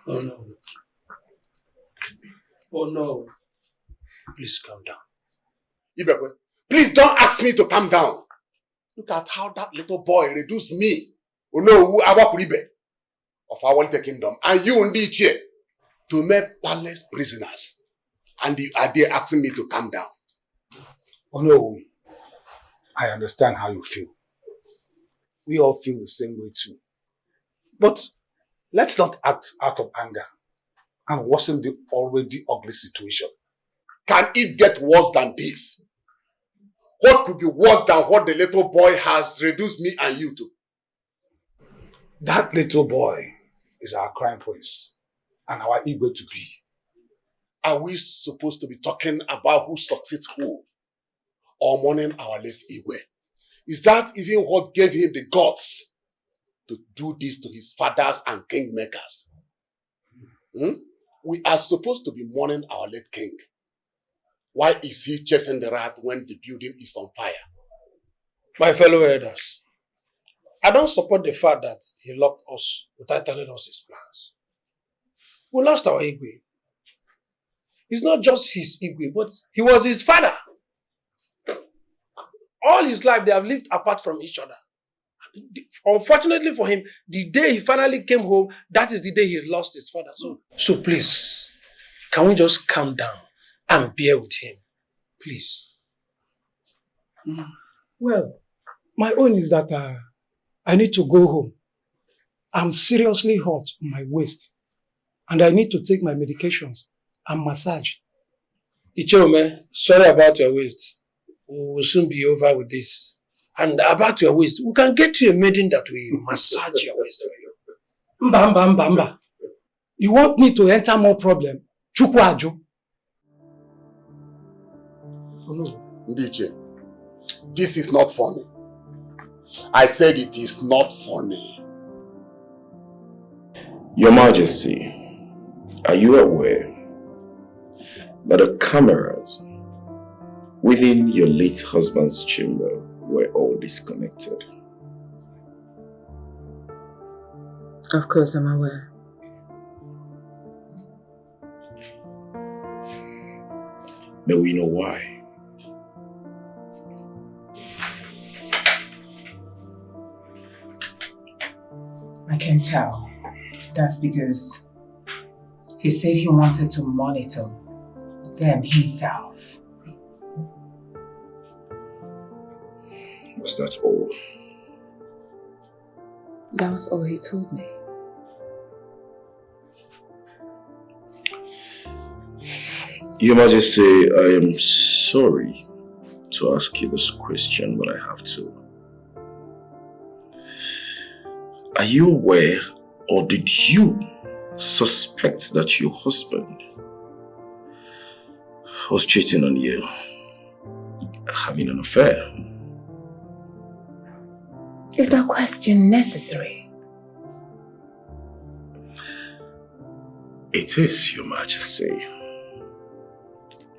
Oh no. Oh no. Please calm down. Ibekwe, please don't ask me to calm down. Look at how that little boy reduced me, Onowu Awakuribe, of our little kingdom, and you Ndiche, to make palace prisoners. And you are there asking me to calm down. Onowu, I understand how you feel. We all feel the same way too. But let's not act out of anger and worsen the already ugly situation. Can it get worse than this? What could be worse than what the little boy has reduced me and you to? That little boy is our crime prince and our Igwe to be. Are we supposed to be talking about who succeeds who? Or mourning our late Igwe? Is that even what gave him the guts to do this to his fathers and kingmakers? We are supposed to be mourning our late king. Why is he chasing the rat when the building is on fire? My fellow elders, I don't support the fact that he locked us without telling us his plans. We lost our Igwe. He's not just his Igwe, but he was his father. All his life, they have lived apart from each other. Unfortunately for him, the day he finally came home, that is the day he lost his father. So please, can we just calm down and bear with him? Please. Well, my own is that I need to go home. I'm seriously hot on my waist. And I need to take my medications and massage. Ichome, sorry about your waist. We will soon be over with this. And about your waist, we can get you a maiden that will massage your waist for you. Mba. You want me to enter more problem? Chukwu Aju. Oh no. Ndiche, this is not funny. I said it is not funny. Your Majesty, are you aware that the cameras within your late husband's chamber were all disconnected? Of course, I'm aware. May we know why? I can tell. That's because he said he wanted to monitor them himself. Was that all? That was all he told me. Your Majesty, I am sorry to ask you this question, but I have to. Are you aware, or did you suspect that your husband was cheating on you, having an affair? Is that question necessary? It is, Your Majesty.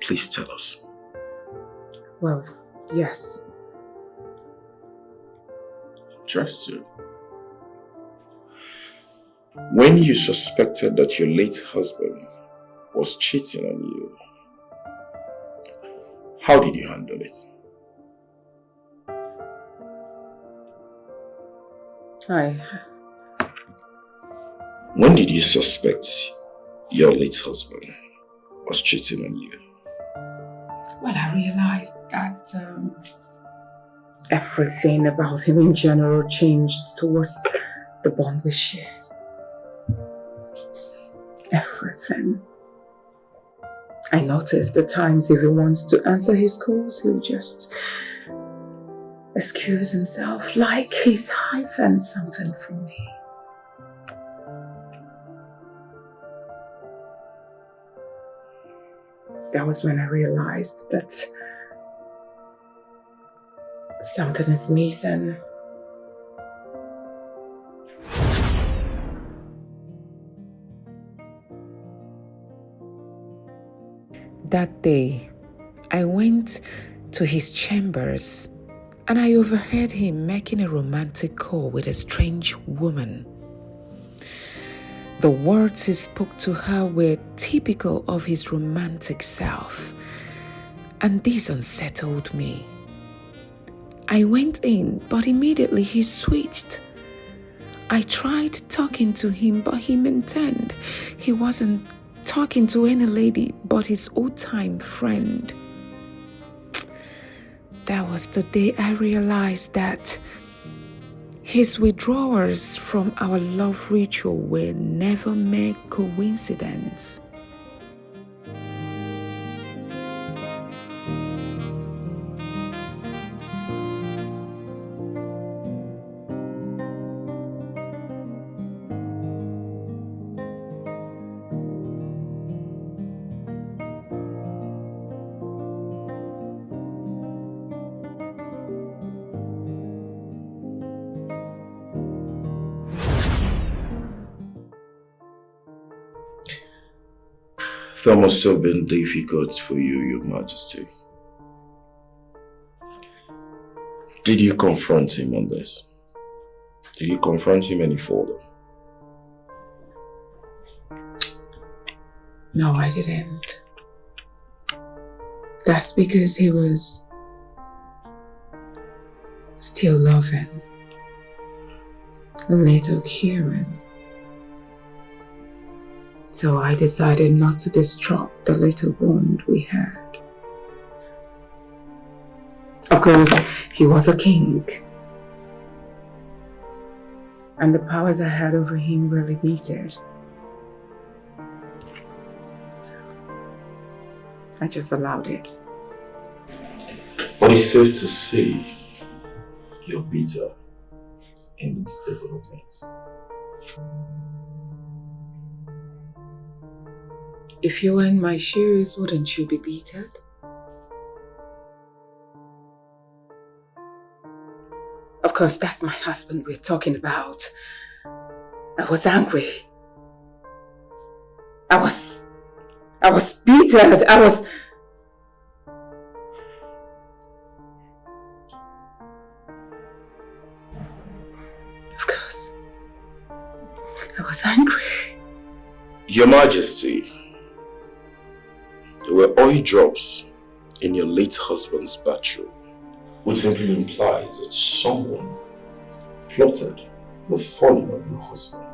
Please tell us. Well, yes. Trust you. When you suspected that your late husband was cheating on you, how did you handle it? When did you suspect your late husband was cheating on you? Well, I realized that everything about him in general changed towards the bond we shared. Everything. I noticed the times if he wants to answer his calls, he'll just excuse himself like he's hiding something from me. That was when I realized that something is missing. That day, I went to his chambers and I overheard him making a romantic call with a strange woman. The words he spoke to her were typical of his romantic self, and this unsettled me. I went in, but immediately he switched. I tried talking to him, but he maintained he wasn't talking to any lady but his old-time friend. That was the day I realized that his withdrawals from our love ritual were never mere coincidence. That must have been difficult for you, Your Majesty. Did you confront him on this? Did you confront him any further? No, I didn't. That's because he was still loving little Kieran. So I decided not to disrupt the little bond we had. Of course, he was a king, and the powers I had over him were limited. So I just allowed it. But it's safe to say you're bitter in this development. If you were in my shoes, wouldn't you be beaten? Of course, that's my husband we're talking about. I was angry. I was beaten. Of course, I was angry. Your Majesty, there were oil drops in your late husband's bathroom, which simply implies that someone plotted the falling of your husband.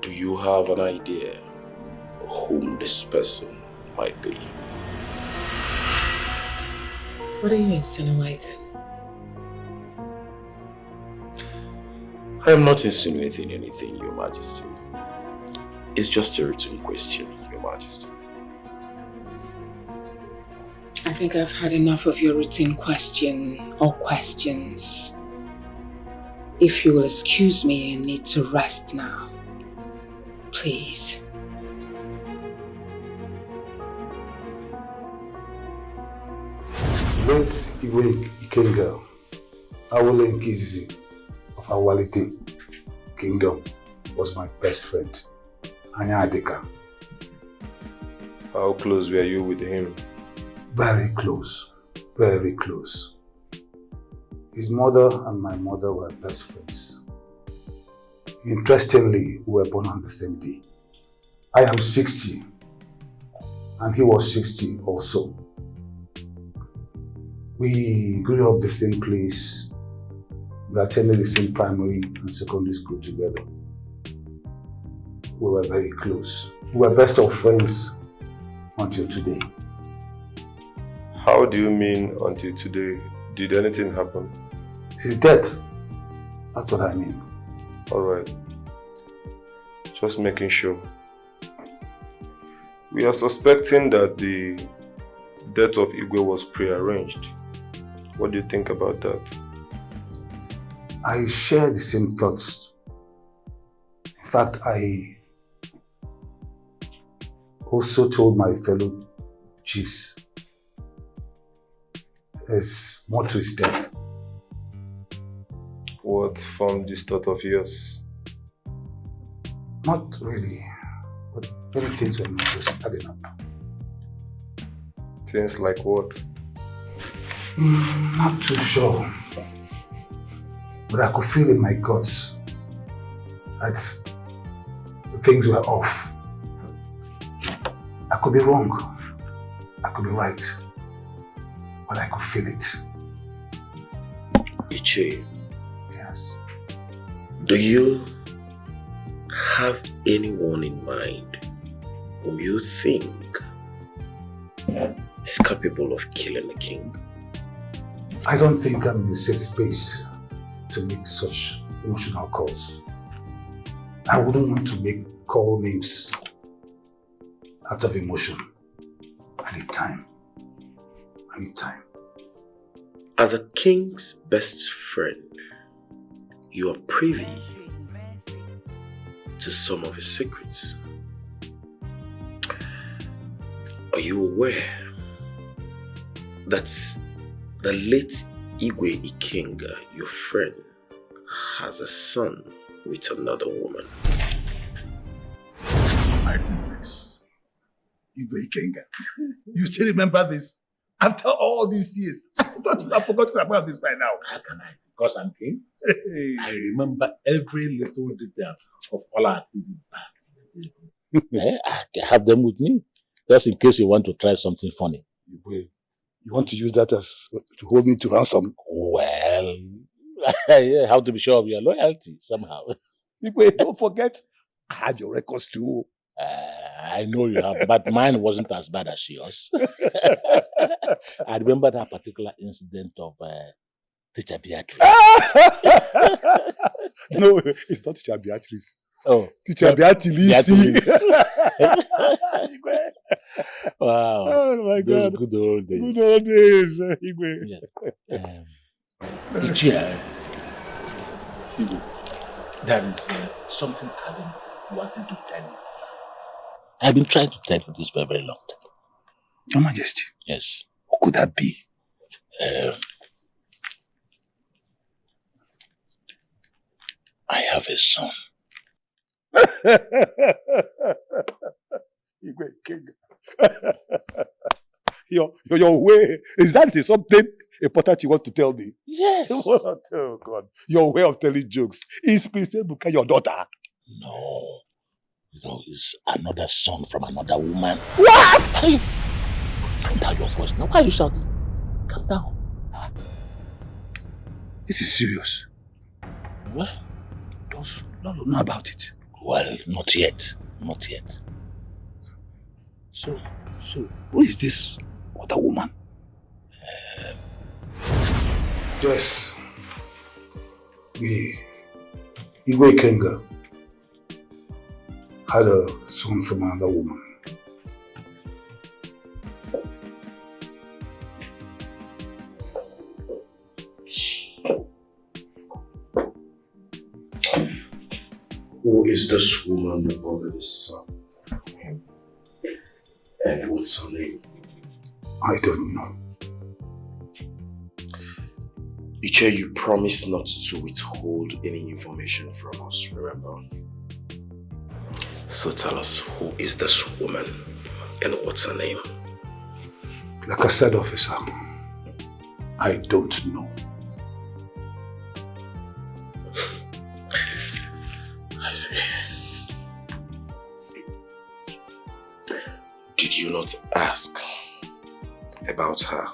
Do you have an idea whom this person might be? What are you insinuating? I am not insinuating anything, Your Majesty. It's just a routine question, Your Majesty. I think I've had enough of your routine question or questions. If you will excuse me, I need to rest now. Please. Prince Iwe Ikenga, Awole Nkizizi of Awalite Kingdom, was my best friend. Anya Adeka. How close were you with him? Very close. Very close. His mother and my mother were best friends. Interestingly, we were born on the same day. I am 60 and he was 60 also. We grew up the same place. We attended the same primary and secondary school together. We were very close. We were best of friends until today. How do you mean until today? Did anything happen? He's dead. That's what I mean. Alright. Just making sure. We are suspecting that the death of Igwe was prearranged. What do you think about that? I share the same thoughts. In fact, I also told my fellow chiefs there's more to his death. What formed this thought of yours? Not really, but many things were not just adding up. Things like what? Not too sure. But I could feel in my guts that things were off. I could be wrong. I could be right. But I could feel it. Iche, Yes. do you have anyone in mind whom you think is capable of killing a king? I don't think I'm in a safe space to make such emotional calls. I wouldn't want to call names out of emotion. I need time. I need time. As a king's best friend, you are privy to some of his secrets. Are you aware that the late Igwe Ikenga, your friend, has a son with another woman? My goodness. Igwe Ikenga. You still remember this? After all these years, I thought you have forgotten about this by now. How can I? Because I'm king. I remember every little detail of all our activities back. I have them with me, just in case you want to try something funny. You want to use that as to hold me to ransom? Well, yeah, how to be sure of your loyalty somehow. Don't forget, I have your records too. I know you have, but mine wasn't as bad as yours. I remember that particular incident of Teacher Beatrice. No, it's not Teacher Beatrice. Oh, Teacher Beatrice. Wow. Oh my Those God. good old days. Good old days, Igwe. Yes. Teacher, there is something I've been wanting to tell you. I've been trying to tell you this for a very long time. Your Majesty. Yes. What could that be? I have a son. Igwe King. Your way, is that something important you want to tell me? Yes. What? Oh God. Your way of telling jokes. Is Princess Buka your daughter? No. No, it's another son from another woman. What? Hey, calm down your voice. Now, why are you shouting? Calm down. This is serious. What? Does Lolo know about it? Well, not yet. Not yet. So, who is this other woman? Yes. Igwe Ikenga had a son from another woman. Who is this woman who brought this son? And what's her name? I don't know. Iche, you promised not to withhold any information from us, remember? So tell us, who is this woman and what's her name? Like I said, officer, I don't know. I see. Did you not ask about her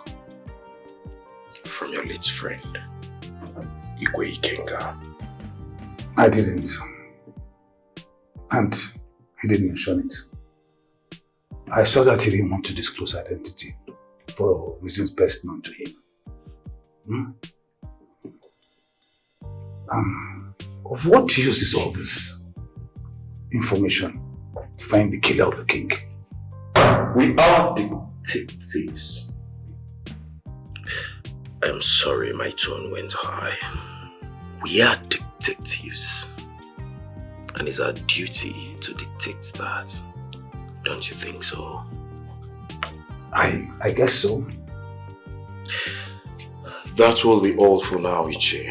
from your late friend, Igwe Ikenga? I didn't. And he didn't mention it. I saw that he didn't want to disclose identity for reasons best known to him. Of what use is all this information to find the killer of the king? We are detectives. I'm sorry my tone went high. We are detectives. And it's our duty to detect that. Don't you think so? I guess so. That will be all for now, Iche.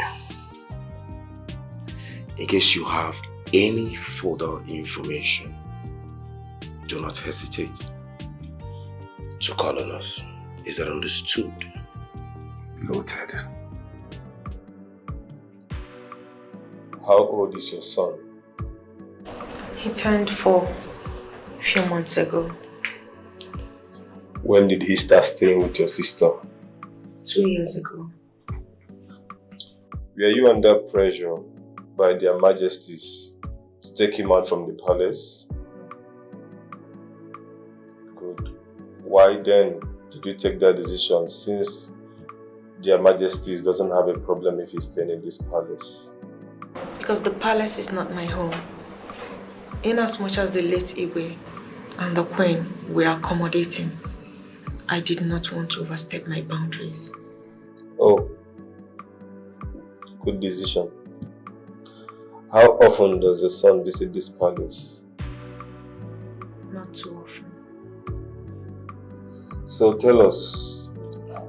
In case you have any further information, do not hesitate to call on us. Is that understood? Noted. How old is your son? He turned 4 a few months ago. When did he start staying with your sister? 2 years ago. Were you under pressure by their majesties to take him out from the palace? Good. Why then did you take that decision, since their majesties doesn't have a problem if he's staying in this palace? Because the palace is not my home. Inasmuch as the late Igwe and the Queen were accommodating, I did not want to overstep my boundaries. Oh, good decision. How often does your son visit this palace? Not too often. So tell us,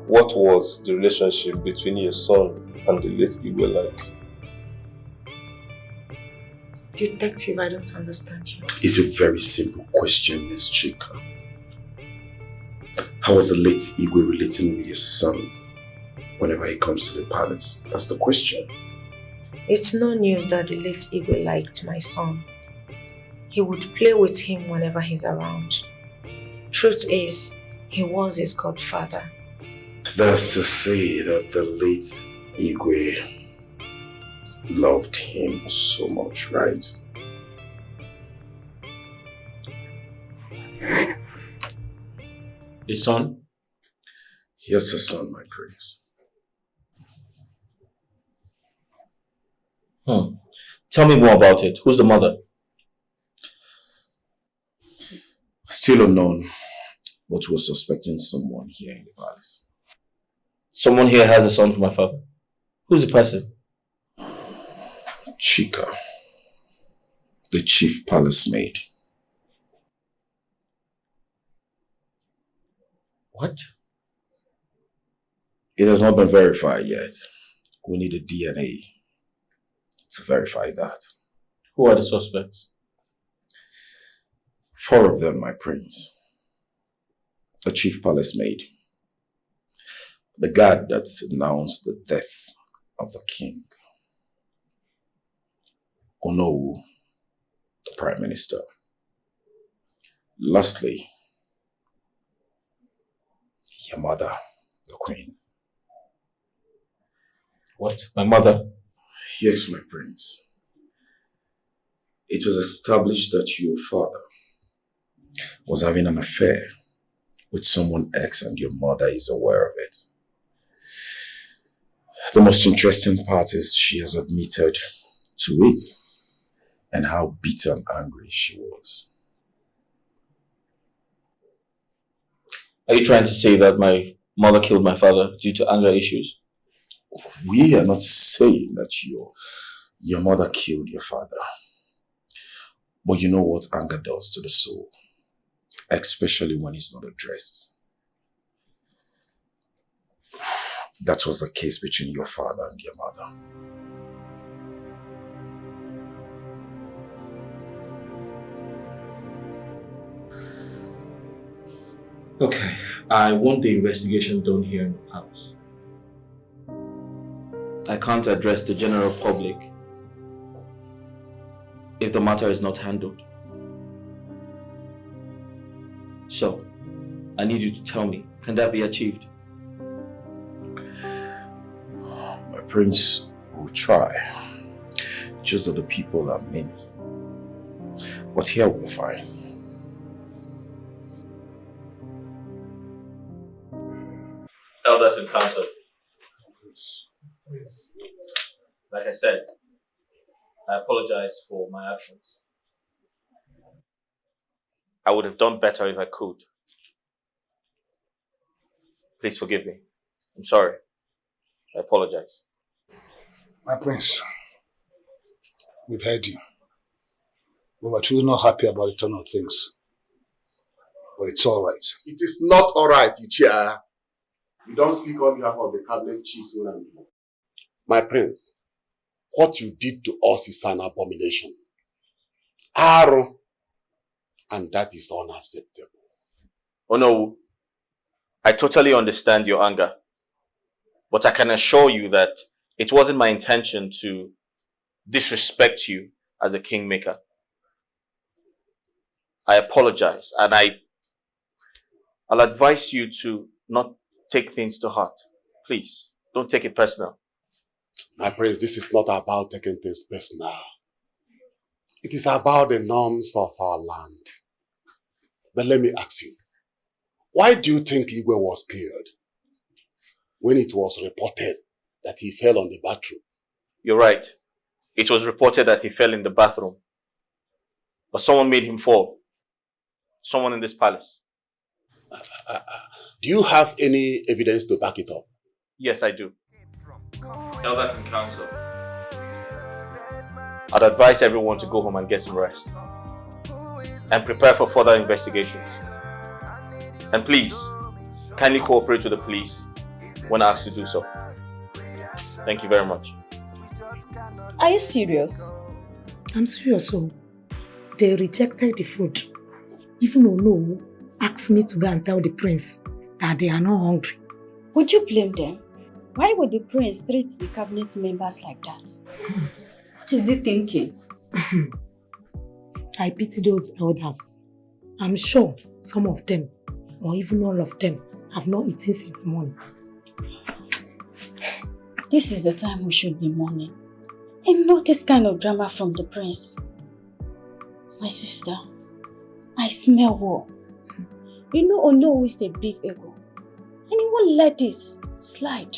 what was the relationship between your son and the late Igwe like? Detective, I don't understand you. It's a very simple question, Miss Chika. How was the late Igwe relating with your son whenever he comes to the palace? That's the question. It's no news that the late Igwe liked my son. He would play with him whenever he's around. Truth is, he was his godfather. That's to say that the late Igwe loved him so much, right? His son? Yes, the son, my prince. Tell me more about it. Who's the mother? Still unknown, but we're suspecting someone here in the palace. Someone here has a son for my father. Who's the person? Chika, the chief palace maid. What? It has not been verified yet. We need a DNA to verify that. Who are the suspects? 4 of them, my prince. The chief palace maid. The guard that announced the death of the king. Onowu, the prime minister. Lastly, your mother, the queen. What? My mother? Yes, my prince. It was established that your father was having an affair with someone else and your mother is aware of it. The most interesting part is she has admitted to it and how bitter and angry she was. Are you trying to say that my mother killed my father due to anger issues? We are not saying that your mother killed your father. But you know what anger does to the soul, especially when it's not addressed. That was the case between your father and your mother. Okay, I want the investigation done here in the house. I can't address the general public if the matter is not handled. So, I need you to tell me, can that be achieved? My prince will try. Just that the people are many. But here we'll be fine. Elders in council. Like I said, I apologize for my actions. I would have done better if I could. Please forgive me. I'm sorry. I apologize. My prince, we've heard you. We were truly not happy about the turn of things. But it's all right. It is not all right, Ichia. You don't speak on behalf of the cabinet chiefs. My prince, what you did to us is an abomination. Aro. And that is unacceptable. Oh no, I totally understand your anger. But I can assure you that it wasn't my intention to disrespect you as a kingmaker. I apologize, and I'll advise you to not take things to heart. Please, don't take it personal. My prince, this is not about taking things personal. It is about the norms of our land. But let me ask you, why do you think Igwe was killed when it was reported that he fell on the bathroom? You're right. It was reported that he fell in the bathroom. But someone made him fall. Someone in this palace. Do you have any evidence to back it up? Yes, I do. Elders in council. I'd advise everyone to go home and get some rest. And prepare for further investigations. And please, kindly cooperate with the police when asked to do so. Thank you very much. Are you serious? I'm serious, so they rejected the food. Even Ono asked me to go and tell the prince that they are not hungry. Would you blame them? Why would the prince treat the cabinet members like that? What is he thinking? I pity those elders. I'm sure some of them, or even all of them, have not eaten since morning. This is the time we should be mourning. And not this kind of drama from the prince. My sister, I smell war. You know Ono is a big ego. And he won't let this slide.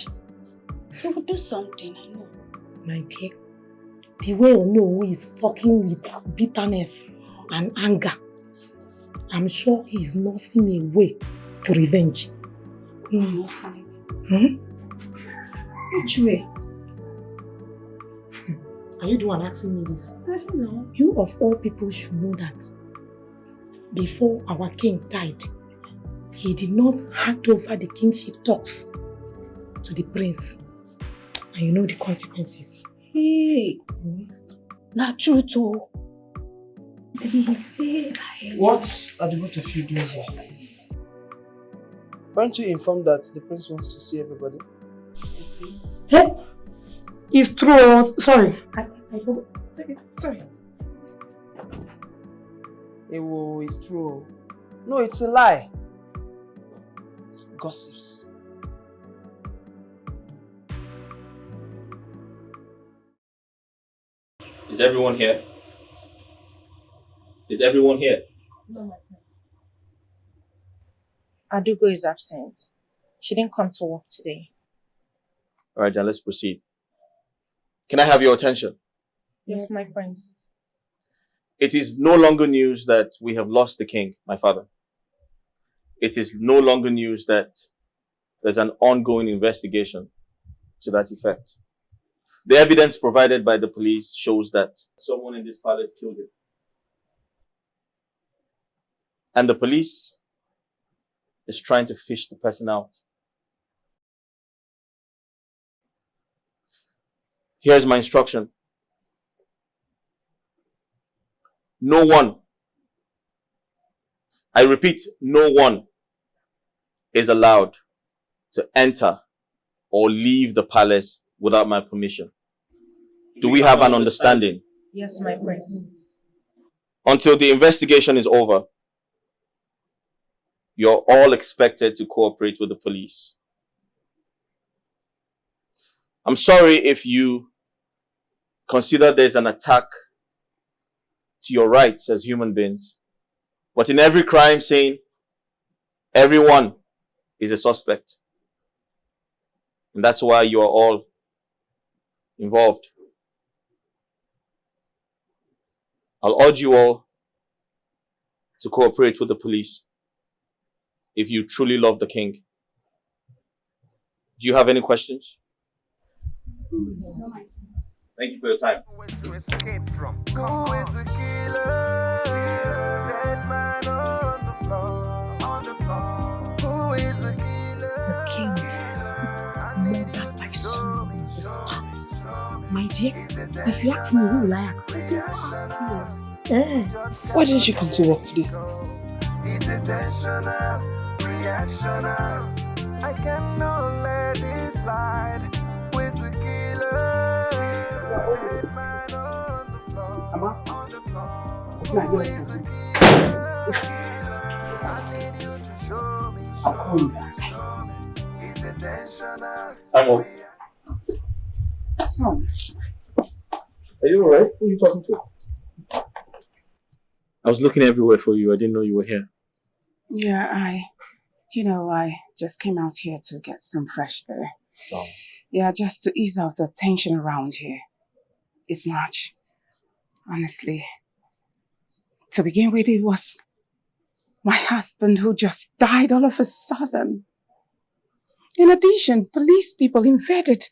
He will do something, I know. My dear, the way Ono is talking with bitterness and anger, I'm sure he's nursing a way to revenge. Nursing a way? Which way? Are you the one asking me this? I don't know. You of all people should know that before our king died, he did not hand over the kingship talks to the prince. And you know the consequences. Hey, not true too. What are the both of you doing here? Weren't you informed that the prince wants to see everybody? Hey, it's true. Sorry. I forgot. Sorry. It's true. No, it's a lie. Gossips. Is everyone here? Is everyone here? No, my prince. Adugo is absent. She didn't come to work today. All right, then let's proceed. Can I have your attention? Yes, my prince. It is no longer news that we have lost the king, my father. It is no longer news that there's an ongoing investigation to that effect. The evidence provided by the police shows that someone in this palace killed him. And the police is trying to fish the person out. Here's my instruction. No one, I repeat, no one is allowed to enter or leave the palace without my permission. Do we have an understanding? Yes, my prince. Until the investigation is over, you're all expected to cooperate with the police. I'm sorry if you consider there's an attack to your rights as human beings, but in every crime scene, everyone is a suspect. And that's why you are all involved. I'll urge you all to cooperate with the police if you truly love the king. Do you have any questions? Thank you for your time. The king murdered by someone in this palace. My dear, if you ask me, who will I ask? I will ask you. Why didn't you come to work today? It's intentional, reactional. I cannot let it slide. With the killer, dead man on the floor. I'm asking. coming back. I'm on. Son. Are you alright? Who are you talking to? I was looking everywhere for you. I didn't know you were here. Yeah, I just came out here to get some fresh air. Oh. Yeah, just to ease off the tension around here. It's much. Honestly. To begin with, it was my husband who just died all of a sudden. In addition, police people invaded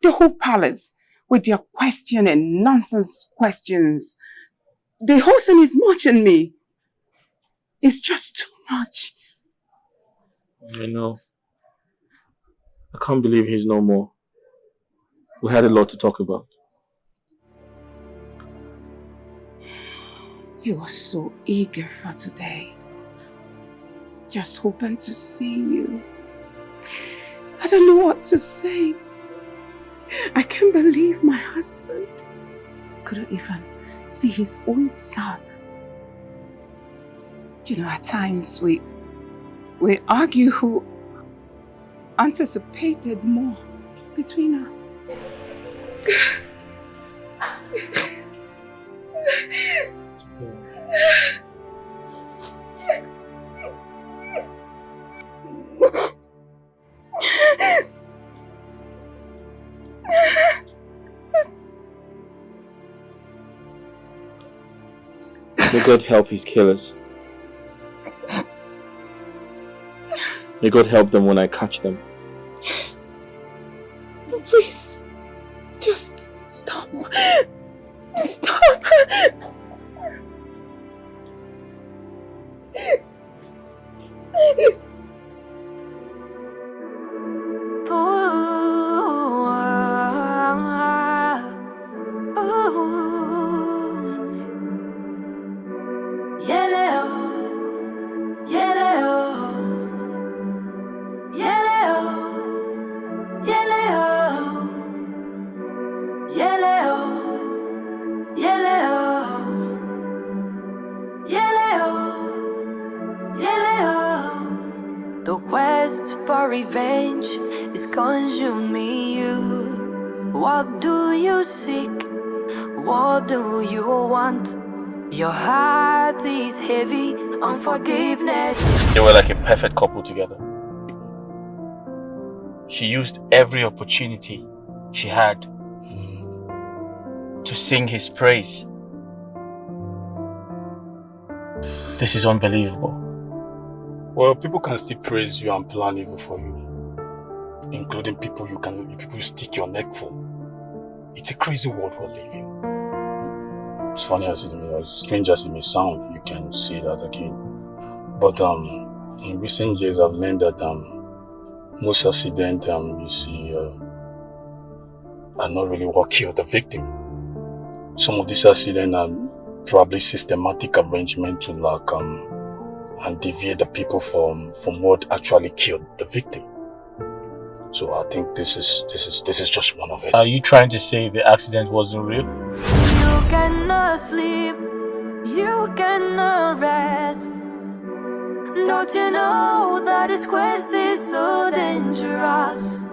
the whole palace with their questioning, nonsense questions. The whole thing is much in me. It's just too much. I know. I can't believe he's no more. We had a lot to talk about. He was so eager for today. Just hoping to see you. I don't know what to say. I can't believe my husband couldn't even see his own son. At times we argue who anticipated more between us. May God help his killers. May God help them when I catch them. Please, just stop. Stop. The quest for revenge is consuming you. What do you seek? What do you want? Your heart is heavy on forgiveness. They were like a perfect couple together. She used every opportunity she had to sing his praise. This is unbelievable. Well, people can still praise you and plan evil for you, including people you stick your neck for. It's a crazy world we're living. It's funny as strange as it may sound, you can see that again. But in recent years, I've learned that most accidents you see are not really what killed the victim. Some of these accidents are probably systematic arrangement to and deviate the people from what actually killed the victim. So I think this is just one of it. Are you trying to say the accident wasn't real? You cannot sleep, you cannot rest. Don't you know that this quest is so dangerous?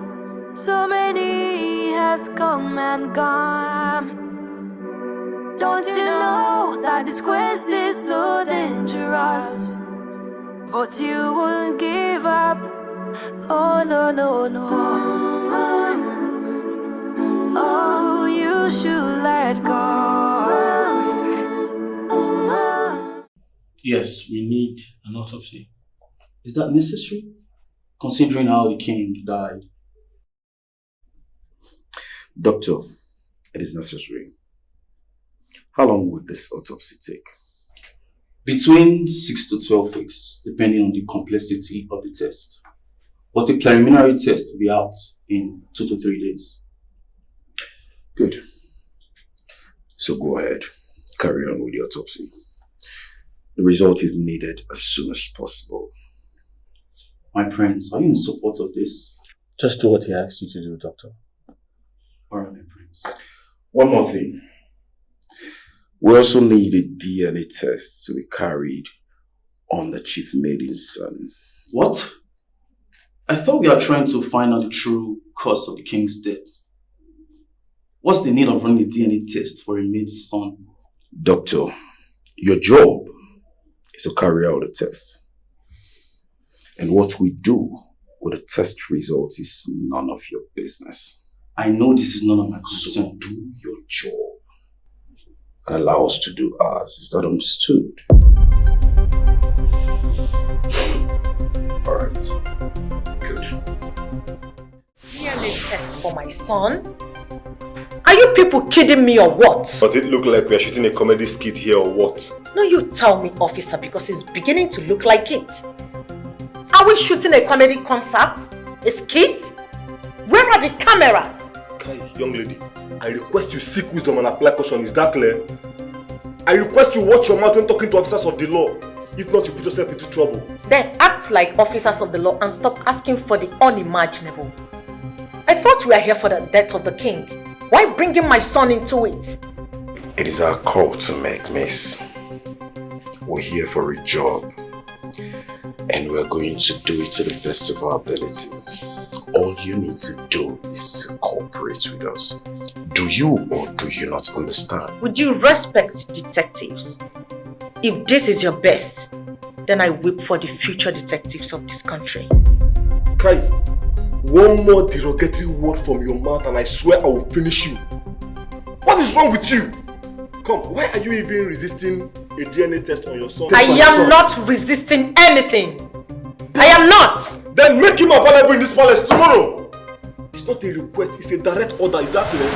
So many has come and gone. Don't you know that this quest is so dangerous? But you won't give up. Oh no, no, no. Oh, you should let go. Yes, we need an autopsy. Is that necessary? Considering how the king died. Doctor, it is necessary. How long would this autopsy take? Between 6 to 12 weeks, depending on the complexity of the test. But the preliminary test will be out in 2 to 3 days. Good. So go ahead. Carry on with the autopsy. The result is needed as soon as possible. My prince, are you in support of this? Just do what he asked you to do, doctor. Alright, my prince. One more thing. We also need a DNA test to be carried on the chief maiden's son. What? I thought we are trying to find out the true cause of the king's death. What's the need of running a DNA test for a maid's son? Doctor, your job is to carry out the test. And what we do with the test results is none of your business. I know this is none of my concern. So do your job and allow us to do ours. Is that understood? Alright. Good. DNA test for my son? Are you people kidding me or what? Does it look like we are shooting a comedy skit here or what? No, you tell me, officer, because it's beginning to look like it. Are we shooting a comedy concert? A skit? Where are the cameras? Okay, young lady, I request you seek wisdom and apply caution. Is that clear? I request you watch your mouth when talking to officers of the law. If not, you put yourself into trouble. Then act like officers of the law and stop asking for the unimaginable. I thought we are here for the death of the king. Why bringing my son into it? It is our call to make, miss. We're here for a job. And we're going to do it to the best of our abilities. All you need to do is to cooperate with us. Do you or do you not understand? Would you respect detectives? If this is your best, then I weep for the future detectives of this country. Kai, one more derogatory word from your mouth and I swear I will finish you. What is wrong with you? Come, why are you even resisting a DNA test on your son? I am not resisting anything. I am not. Then make him available in this palace tomorrow. It's not a request, it's a direct order. Is that clear?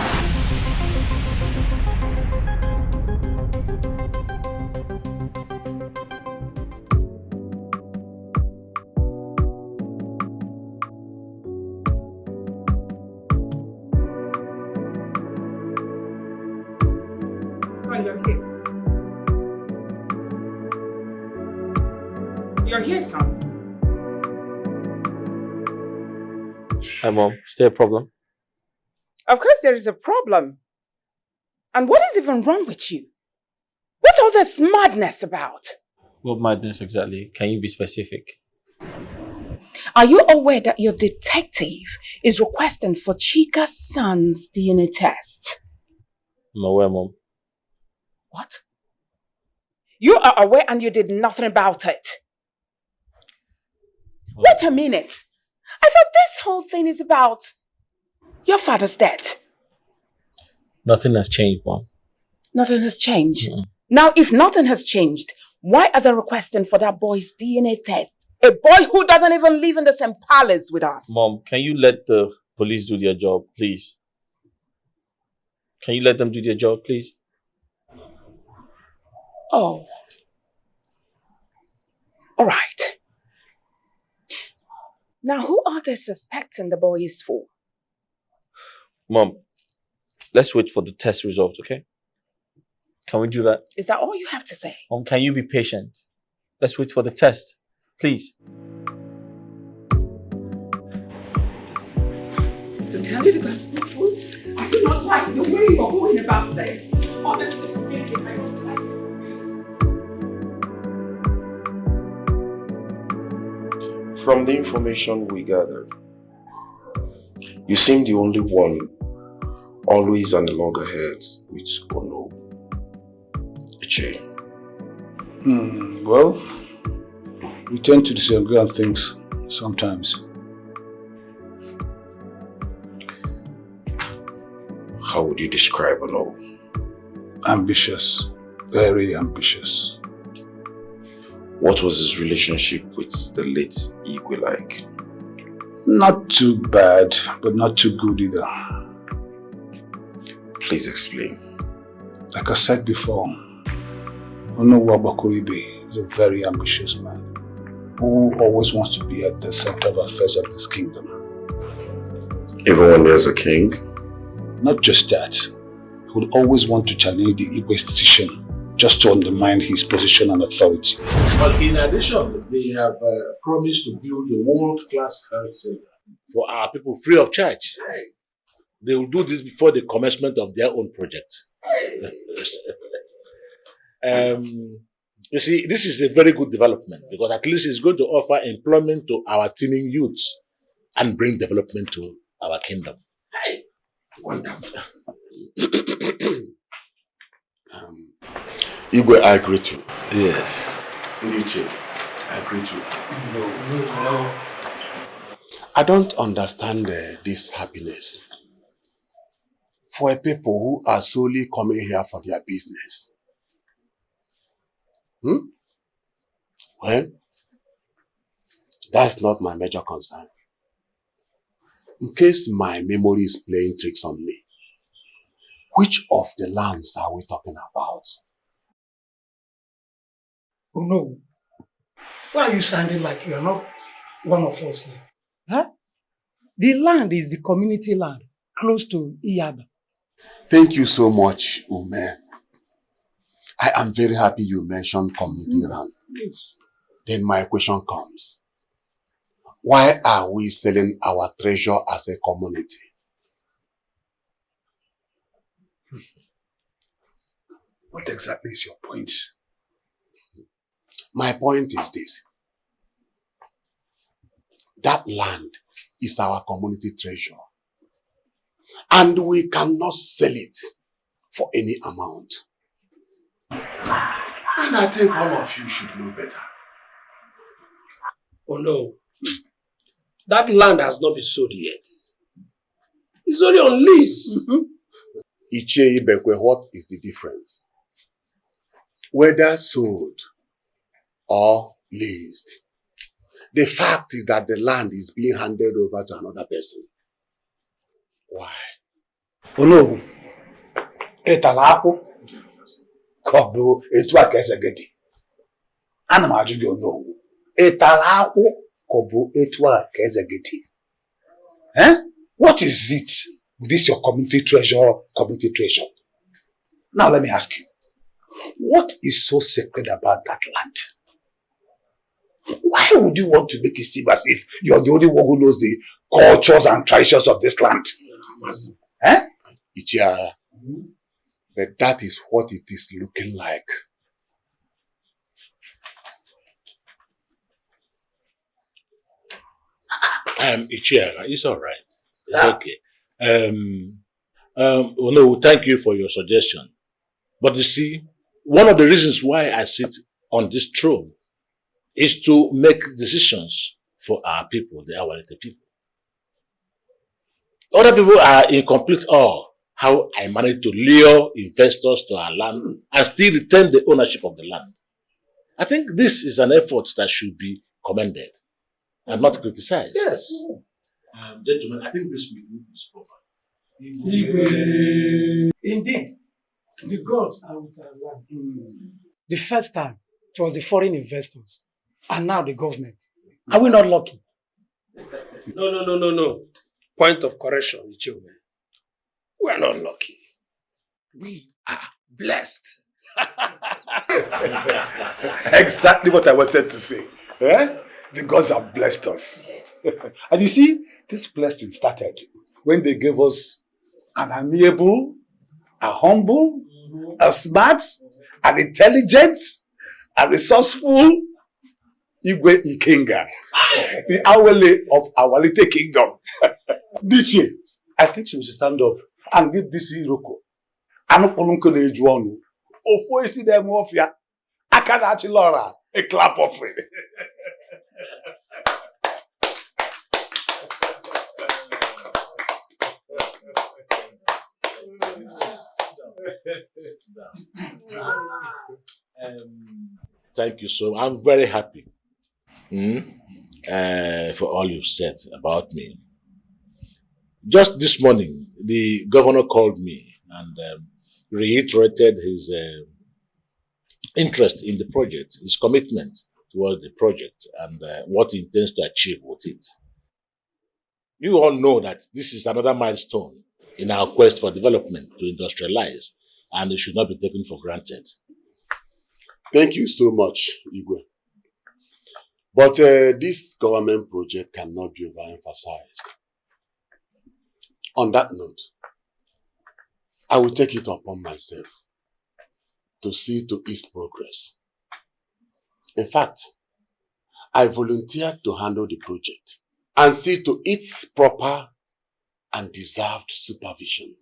Son, you're here. You're here, son. Hi, Mom. Is there a problem? Of course there is a problem. And what is even wrong with you? What's all this madness about? What madness exactly? Can you be specific? Are you aware that your detective is requesting for Chika's son's DNA test? I'm aware, Mom. What? You are aware and you did nothing about it. Wait a minute. I thought this whole thing is about your father's death. Nothing has changed, Mom. Nothing has changed. Now, if nothing has changed, why are they requesting for that boy's DNA test? A boy who doesn't even live in the same palace with us. Mom, can you let the police do their job, please? Can you let them do their job, please? Oh. All right. Now, who are they suspecting the boy is for? Mom, let's wait for the test result, okay? Can we do that? Is that all you have to say? Mom, can you be patient? Let's wait for the test, please. To tell you the gospel truth, I do not like the way you're going about this. Honestly speaking, I don't like it. From the information we gathered, you seem the only one always on the loggerheads with Ono. Iche. Well, we tend to disagree on things sometimes. How would you describe Ono? Ambitious. Very ambitious. What was his relationship with the late Igwe like? Not too bad, but not too good either. Please explain. Like I said before, Ono Wabakuribe is a very ambitious man who always wants to be at the center of affairs of this kingdom. Even when there's a king? Not just that. He would always want to challenge the Igwe's decision just to undermine his position and authority. But in addition, they have promised to build a world-class health center for our people free of charge. They will do this before the commencement of their own project. You see, this is a very good development because at least it's going to offer employment to our teeming youths and bring development to our kingdom. Wonderful. Igwe, I agree with you. Yes. Ndiche, I agree with you. No. I don't understand this happiness for a people who are solely coming here for their business. Well, that's not my major concern. In case my memory is playing tricks on me, which of the lands are we talking about? Oh no. Why are you sounding like you are not one of us here? Huh? The land is the community land, close to Iyaba. Thank you so much, Ume. I am very happy you mentioned community land. Yes. Then my question comes. Why are we selling our treasure as a community? What exactly is your point? My point is this. That land is our community treasure. And we cannot sell it for any amount. And I think all of you should know better. Oh no. That land has not been sold yet. It's only on lease. Iche Ibekwe, what is the difference? Whether sold or leased, the fact is that the land is being handed over to another person. Why? Oh no. Etalapo. Kobu etwa kesegeti. Ana majugi ono. Etalapo kobu etwa kesegeti. Eh? What is it? This your community treasure, community treasure. Now let me ask you. What is so sacred about that land? Why would you want to make it seem as if you're the only one who knows the cultures and traditions of this land? Eh? Ichia, but that is what it is looking like. Ichia, it's all right. It's okay. No, thank you for your suggestion. But you see, one of the reasons why I sit on this throne is to make decisions for our people, the Awalete people. Other people are in complete awe how I managed to lure investors to our land and still retain the ownership of the land. I think this is an effort that should be commended and not criticized. Yes. Gentlemen, I think this meeting is over. Indeed, the gods are with our land. The first time, it was the foreign investors, and now the government. Are we not lucky? No. Point of correction, Ichome. We are not lucky. We are blessed. Exactly what I wanted to say. Eh? The gods have blessed us. Yes. And you see, this blessing started when they gave us an amiable, a humble, a smart, an intelligent, a resourceful Igwe Ikenga, the Awele of our little kingdom. Diche, I think she should stand up and give this Iroko. Anupolunkole Juanu. Ofo isi dem ofia. Akana Chilora. A clap of it. Thank you so much. I'm very happy for all you've said about me. Just this morning, the governor called me and reiterated his interest in the project, his commitment towards the project, and what he intends to achieve with it. You all know that this is another milestone in our quest for development to industrialize, and it should not be taken for granted. Thank you so much, Igwe. But this government project cannot be overemphasized. On that note, I will take it upon myself to see to its progress. In fact, I volunteered to handle the project and see to its proper and deserved supervision.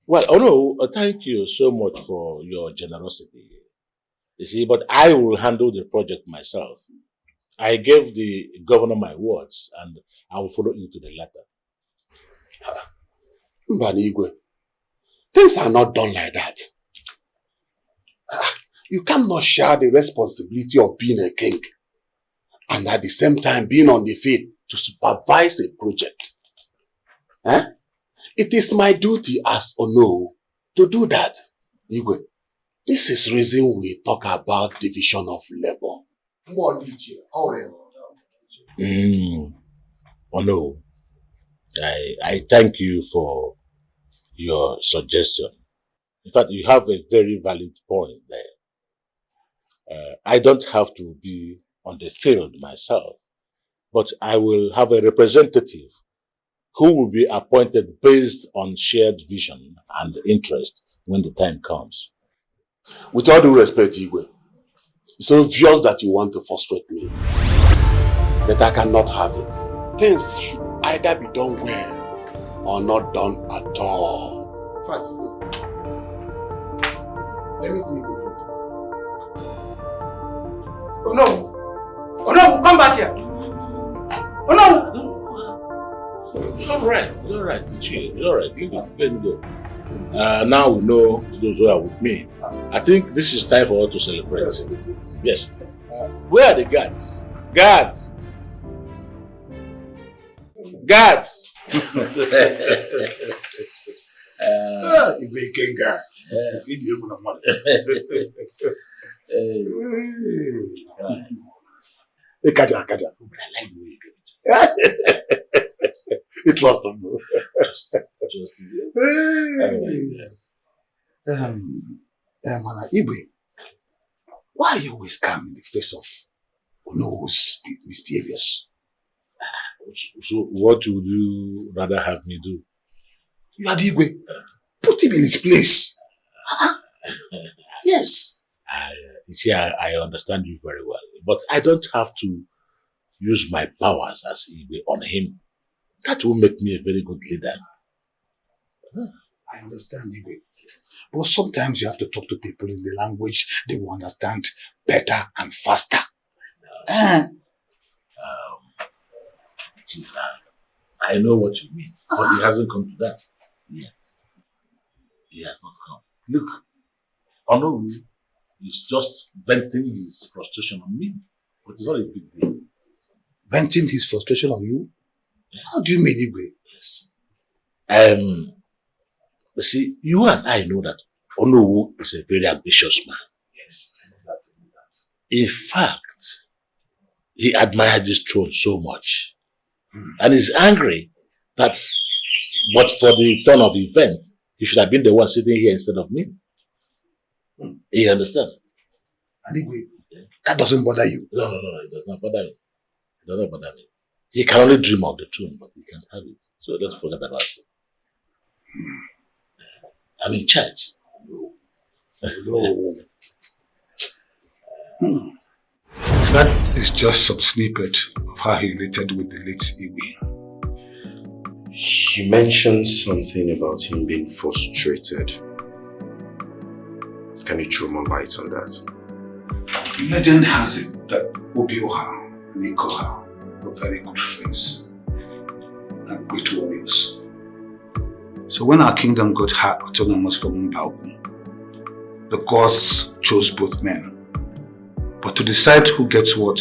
Well, no, thank you so much for your generosity. You see, but I will handle the project myself. I gave the governor my words and I will follow you to the letter. Mbanigwe, things are not done like that. You cannot share the responsibility of being a king and at the same time being on the field to supervise a project. It is my duty as Ono to do that. Igwe, this is reason we talk about division of labor. Ono, I thank you for your suggestion. In fact, you have a very valid point there. I don't have to be on the field myself, but I will have a representative who will be appointed based on shared vision and interest when the time comes. With all due respect, Igwe, it's obvious that you want to frustrate me, but I cannot have it. Things should either be done well or not done at all. Let me do it. Oh no! Oh no! Come back here! Oh no! It's all right. It's all right. It's all right. Let me go. Now we know those who are with me. I think this is time for us to celebrate. Yes. Where are the guards? Guards! Guards! You trust him, bro. Mana Igwe, why are you always calm in the face of Ono's misbehaviors? So what would you rather have me do? You are the Igwe. Put him in his place. Yes. I understand you very well, but I don't have to use my powers as Igwe on him. That will make me a very good leader. I understand, Igwe. But sometimes you have to talk to people in the language they will understand better and faster. I know what you mean, but he hasn't come to that yet. He has not come. Look, Ono is just venting his frustration on me, but it's not a big deal. Venting his frustration on you? Yeah. How do you mean, Igwe? Yes. You see, you and I know that Ono is a very ambitious man. Yes, I know that. In fact, he admired this throne so much. And is angry that, but for the turn of event, he should have been the one sitting here instead of me. You understand? And Igwe, that doesn't bother you? No, it does not bother me. It does not bother me. He can only dream of the throne, but he can't have it. So let's forget about it. I'm in charge. No. That is just some snippet of how he related with the late Igwe. She mentioned something about him being frustrated. Can you throw more light on that? Legend has it that Obioha and Ikoha were very good friends and great warriors. So when our kingdom got autonomous from Mbauku, the gods chose both men. But to decide who gets what,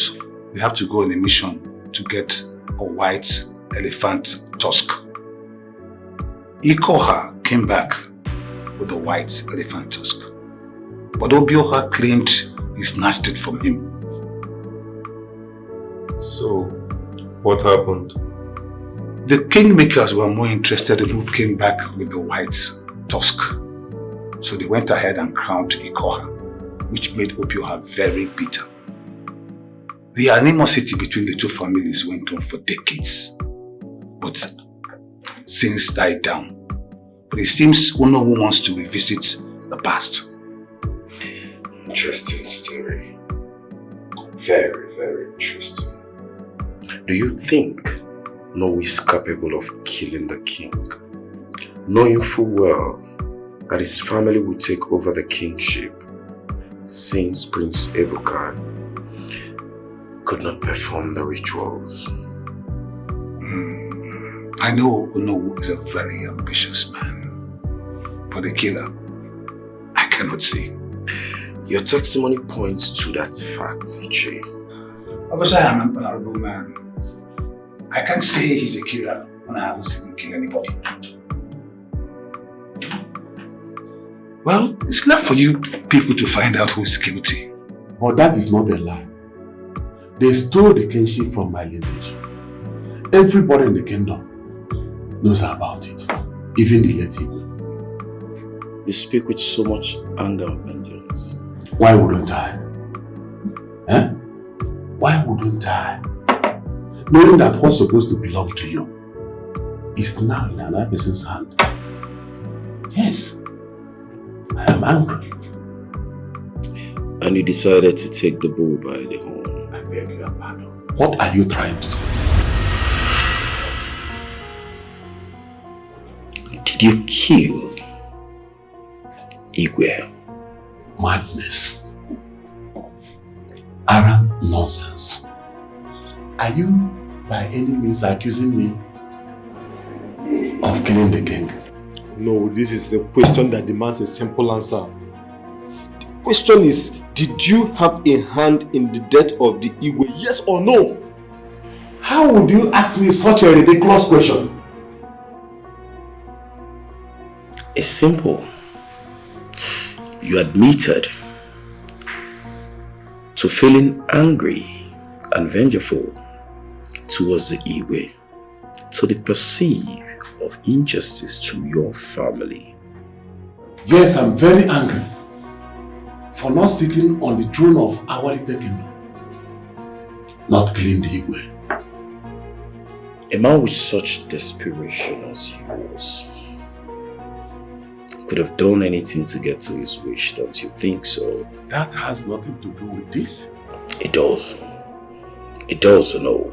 they have to go on a mission to get a white elephant tusk. Ikoha came back with a white elephant tusk. But Obioha claimed he snatched it from him. So, what happened? The kingmakers were more interested in who came back with the white tusk. So they went ahead and crowned Ikoha, which made Obioha very bitter. The animosity between the two families went on for decades, but since died down. But it seems Ono wants to revisit the past. Interesting story. Very, very interesting. Do you think Noah is capable of killing the king, knowing full well that his family will take over the kingship since Prince Ebuka could not perform the rituals? I know Ono is a very ambitious man, but a killer, I cannot see. Your testimony points to that fact, Iche. Obviously, I am an honorable man. I can't say he's a killer when I haven't seen him kill anybody. Well, it's left for you people to find out who is guilty. But that is not a lie. They stole the kingship from my lineage. Everybody in the kingdom knows about it, even the late Igwe. You speak with so much anger and vengeance. Why wouldn't I? Eh? Why wouldn't I? Knowing that what's supposed to belong to you is now in another person's hand. Yes, I am angry. And you decided to take the bull by the horn. I beg your pardon. What are you trying to say? Did you kill Igwe? Madness. Arrant nonsense. Are you by any means accusing me of killing the king? No, this is a question that demands a simple answer. The question is, did you have a hand in the death of the Igwe, yes or no? How would you ask me such a ridiculous question? It's simple. You admitted to feeling angry and vengeful towards the Igwe, to the perceived of injustice to your family. Yes, I'm very angry for not sitting on the throne of our little kingdom, not killing the Igwe. A man with such desperation as yours could have done anything to get to his wish, don't you think so? That has nothing to do with this. It does. It does, no.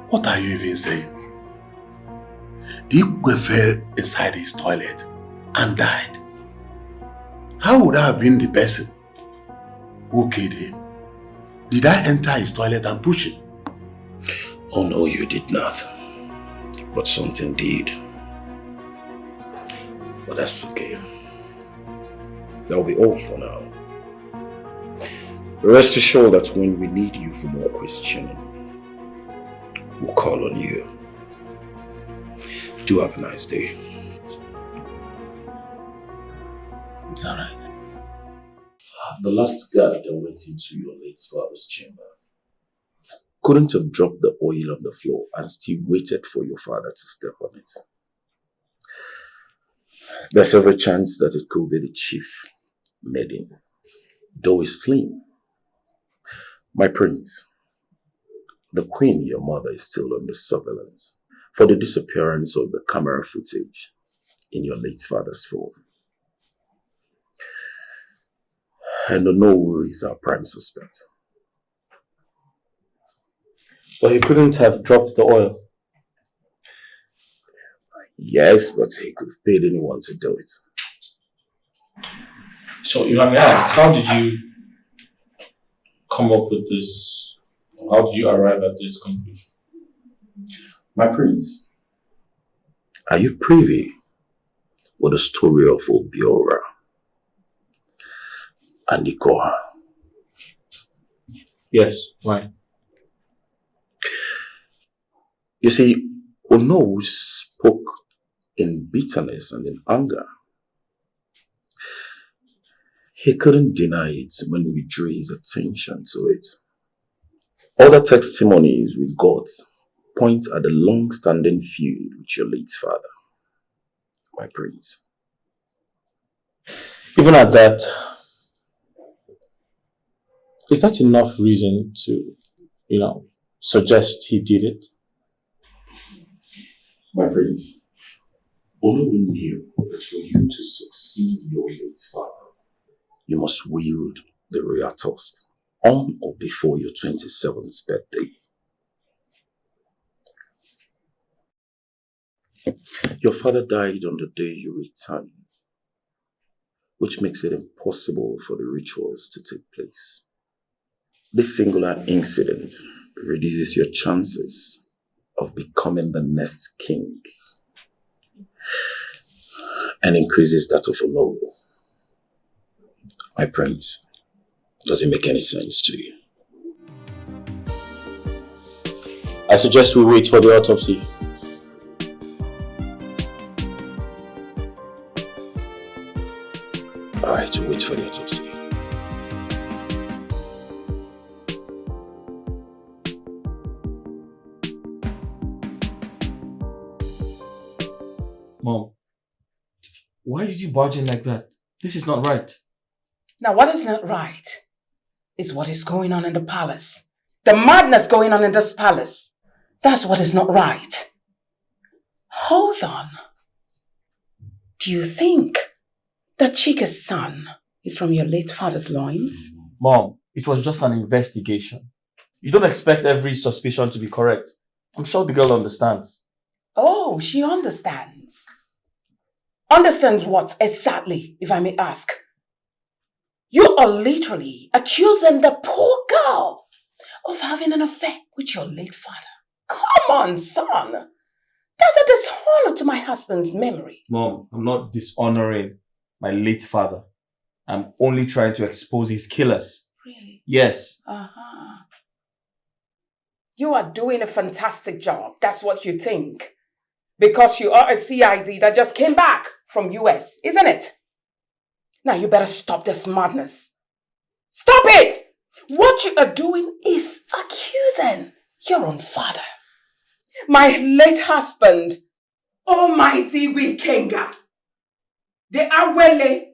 What are you even saying? The Igwe fell inside his toilet and died. How would I have been the person who killed him? Did I enter his toilet and push him? Oh no, you did not. But something did. But that's okay. That'll be all for now. Rest assured that when we need you for more questioning, we'll call on you. Do have a nice day. It's alright. The last guy that went into your late father's chamber couldn't have dropped the oil on the floor and still waited for your father to step on it. There's every chance that it could be the chief maiden, though it's slim. My prince, the queen, your mother, is still under surveillance for the disappearance of the camera footage in your late father's phone. And Ono is our prime suspect. But he couldn't have dropped the oil. Yes, but he could have paid anyone to do it. So, if I may ask, how did you come up with this? How did you arrive at this conclusion? My prince, are you privy with the story of Obiora and Ikoha? Yes, why? You see, Ono spoke in bitterness and in anger. He couldn't deny it when we drew his attention to it. Other testimonies we got point at the long-standing feud with your late father, my prince. Even at that, is that enough reason to, suggest he did it? My prince, Ono knew that for you to succeed your late father, you must wield the royal tusk on or before your 27th birthday. Your father died on the day you returned, which makes it impossible for the rituals to take place. This singular incident reduces your chances of becoming the next king and increases that of Ono. My prince, does it make any sense to you? I suggest we wait for the autopsy. Alright, we'll wait for the autopsy. Mom, why did you barge in like that? This is not right. Now, what is not right is what is going on in the palace. The madness going on in this palace. That's what is not right. Hold on. Do you think that Chika's son is from your late father's loins? Mom, it was just an investigation. You don't expect every suspicion to be correct. I'm sure the girl understands. Oh, she understands. Understands what exactly, if I may ask? You are literally accusing the poor girl of having an affair with your late father. Come on, son. That's a dishonor to my husband's memory. Mom, I'm not dishonoring my late father. I'm only trying to expose his killers. Really? Yes. Uh-huh. You are doing a fantastic job. That's what you think. Because you are a CID that just came back from US, isn't it? Now you better stop this madness. Stop it! What you are doing is accusing your own father. My late husband, Almighty Wikenga, the Awele,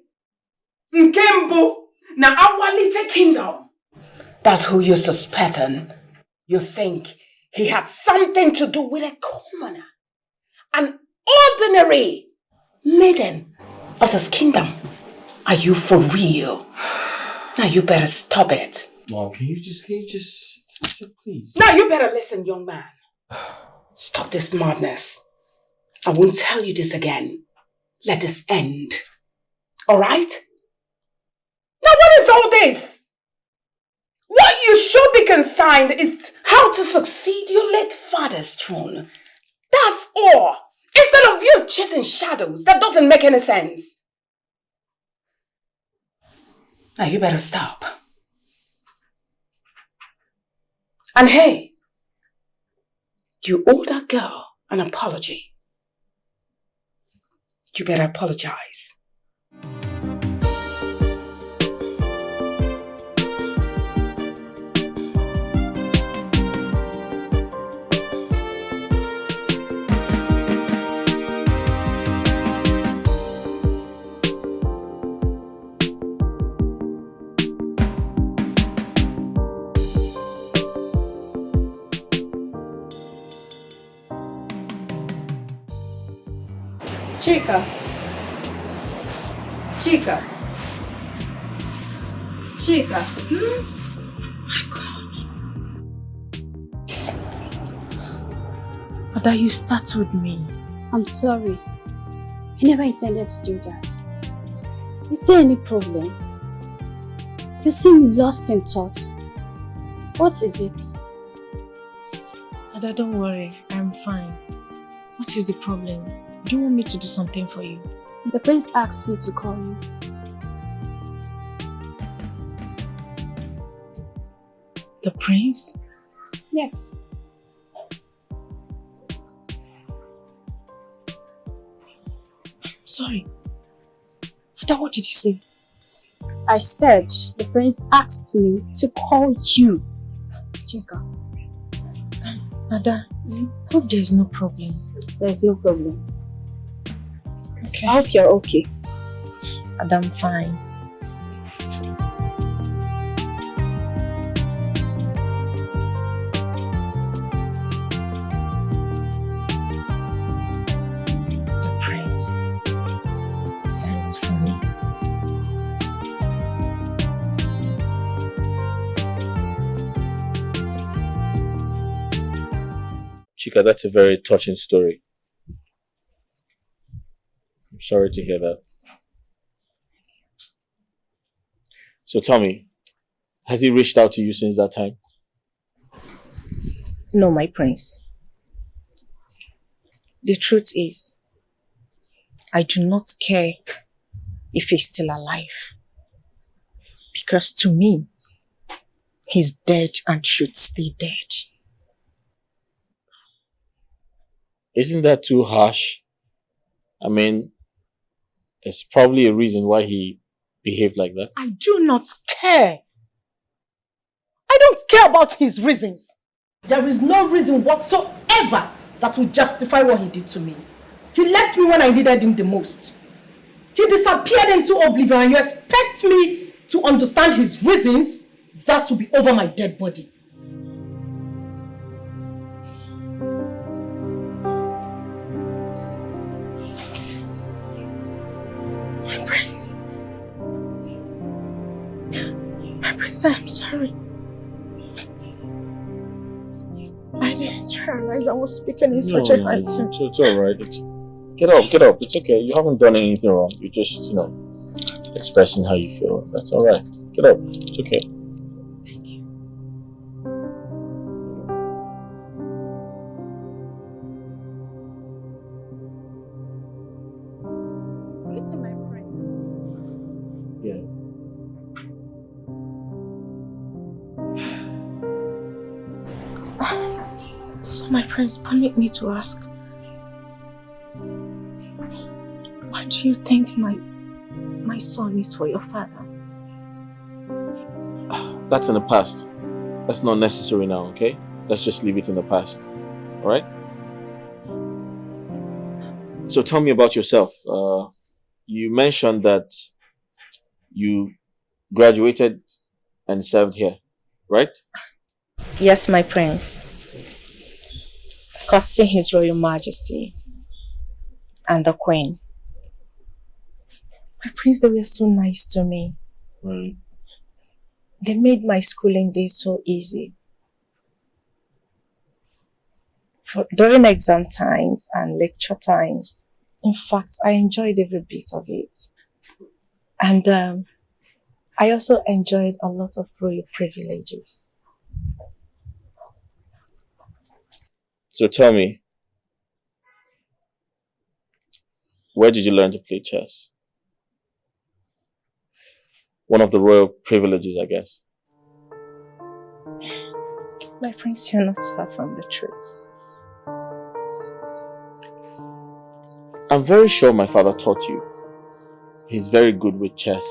Nkembu, na Awalite Kingdom. That's who you're suspecting. You think he had something to do with a commoner, an ordinary maiden of this kingdom. Are you for real? Now you better stop it. Mom, can you just please? Now you better listen, young man. Stop this madness. I won't tell you this again. Let this end. All right? Now what is all this? What you should be concerned is how to succeed your late father's throne. That's all. Instead of you chasing shadows, that doesn't make any sense. Now you better stop. And hey, you owe that girl an apology. You better apologize. Chika. Chika. Chika. My God. Ada, you startled me. I'm sorry. I never intended to do that. Is there any problem? You seem lost in thought. What is it? Ada, don't worry. I'm fine. What is the problem? Do you want me to do something for you? The prince asked me to call you. The prince? Yes. Sorry. Ada, what did you say? I said the prince asked me to call you. Chika. Ada, hope there is no problem. There's no problem. Okay. I hope you're okay. Ada, I'm fine. The prince sent for me. Chika, that's a very touching story. I'm sorry to hear that. So tell me, has he reached out to you since that time? No, my prince. The truth is, I do not care if he's still alive. Because to me, he's dead and should stay dead. Isn't that too harsh? I mean, there's probably a reason why he behaved like that. I do not care. I don't care about his reasons. There is no reason whatsoever that will justify what he did to me. He left me when I needed him the most. He disappeared into oblivion and you expect me to understand his reasons? That will be over my dead body. My prince. My prince, I am sorry. I didn't realize I was speaking in such a high tone. It's alright. Get up. It's okay. You haven't done anything wrong. You're just, expressing how you feel. That's alright. Get up. It's okay. Thank you. Pretty, my prince. Yeah. So, my prince, permit me to ask, what do you think my son is for your father? That's in the past. That's not necessary now, okay? Let's just leave it in the past. Alright? So tell me about yourself. You mentioned that you graduated and served here, right? Yes, my prince. Courtesy His Royal Majesty and the Queen. My prince, they were so nice to me. Right. They made my schooling days so easy. During exam times and lecture times, in fact, I enjoyed every bit of it. And I also enjoyed a lot of royal privileges. So tell me, where did you learn to play chess? One of the royal privileges, I guess. My prince, you're not far from the truth. I'm very sure my father taught you. He's very good with chess.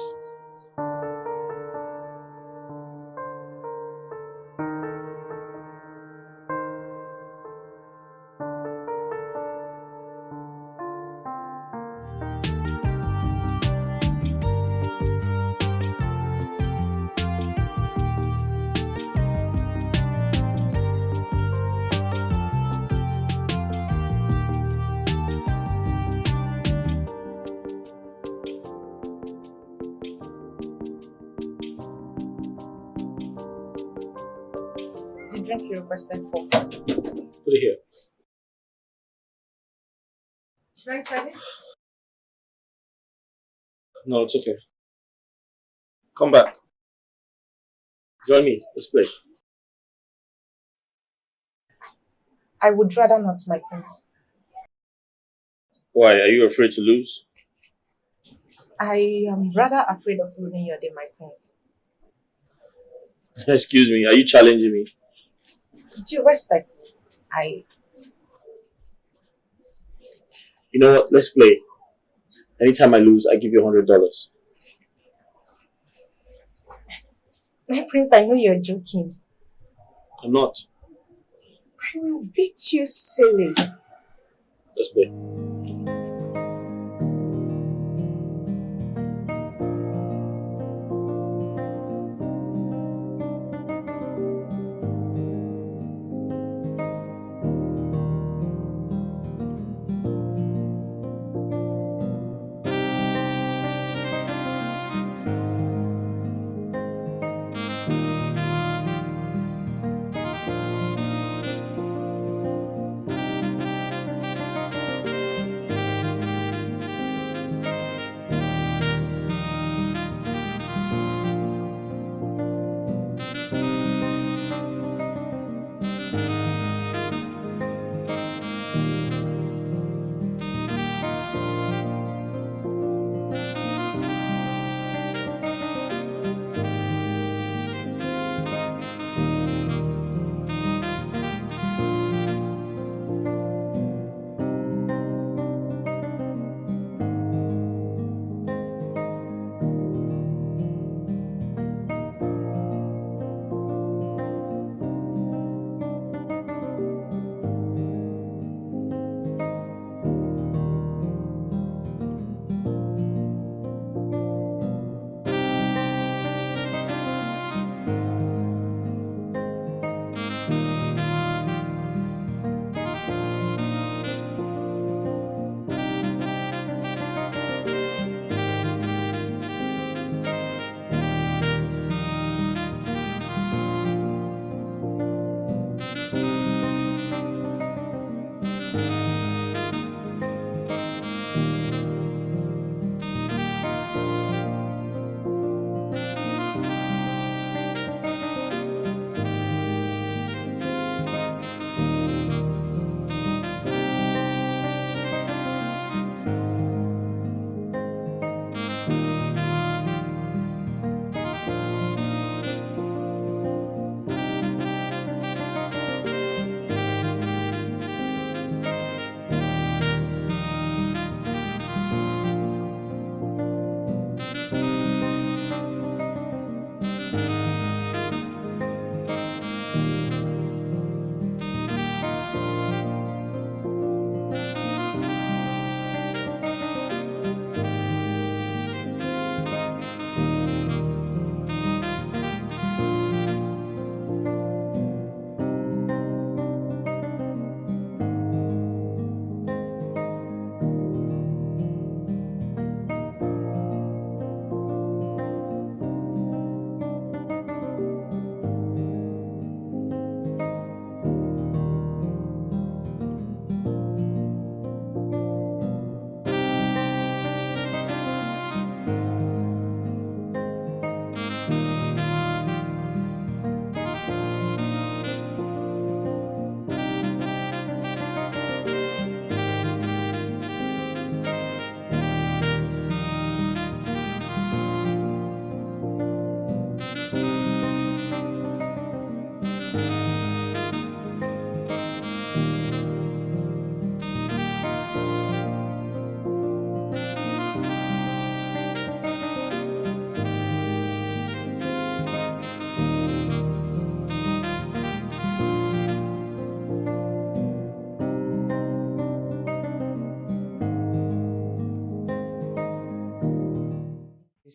The drink you requested for. Put it here. Should I serve it? No, it's okay. Come back. Join me. Let's play. I would rather not, my prince. Why? Are you afraid to lose? I am rather afraid of ruining your day, my prince. Excuse me. Are you challenging me? Due respect, You know what? Let's play. Anytime I lose, I give you $100. My prince, I know you're joking. I'm not. I will beat you silly. Let's play.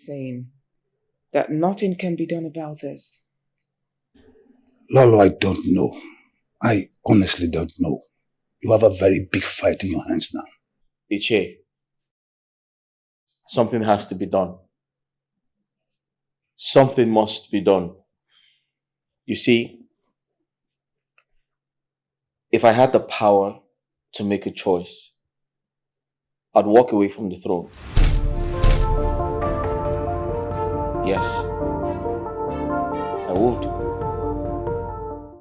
Saying that nothing can be done about this. Lolo, I don't know. I honestly don't know. You have a very big fight in your hands now. Iche, something has to be done. Something must be done. You see, if I had the power to make a choice, I'd walk away from the throne. Yes, I would.